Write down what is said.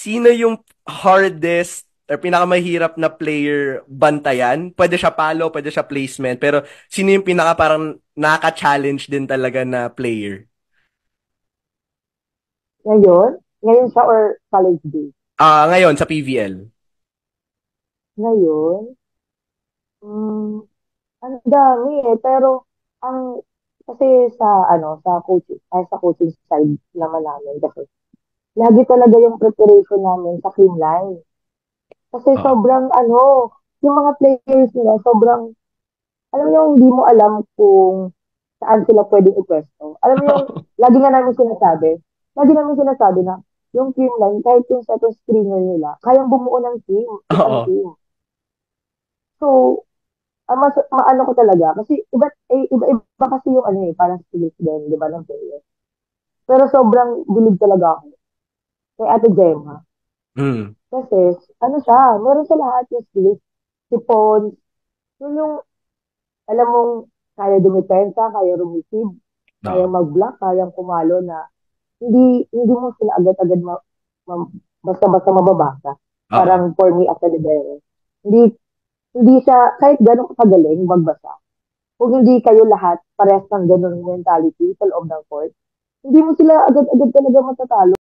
sino yung hardest or pinakamahirap na player bantayan? Pwede siya palo, pwede siya placement, pero sino yung pinaka parang nakaka-challenge din talaga na player? Ngayon, ngayon siya or college days. Ngayon sa PVL. Ngayon, mm, ang dami eh. Pero, ang, kasi sa coaching, sa coaching side naman namin, kasi, lagi talaga yung preparation namin sa clean line. Kasi Oo. sobrang, yung mga players nila, sobrang, alam mo yung hindi mo alam kung saan sila pwedeng ipwesto. Alam mo yung, lagi namin sinasabi na, yung clean line, kahit yung second screener nila, kayang bumuo ng team, isang Oo. team. So, maano ko talaga kasi iba kasi yung parang skills din, 'di ba, ng player. Pero sobrang bilib talaga ako kay Ate Gemma. Mm. Kasi meron siya lahat yung skills. Si Pons, yun yung alam mong kaya dumipensa, kaya rumisib, kaya Oo. mag-block, kaya kumalo na hindi mo sila agad-agad ma- basta-basta mababasa. Oo. Parang for me as a libero. Hindi hindi siya kahit gano'ng kagaling magbasa. Kung hindi kayo lahat parehas ng ganun mentality sa loob ng court, hindi mo sila agad-agad talaga matatalo.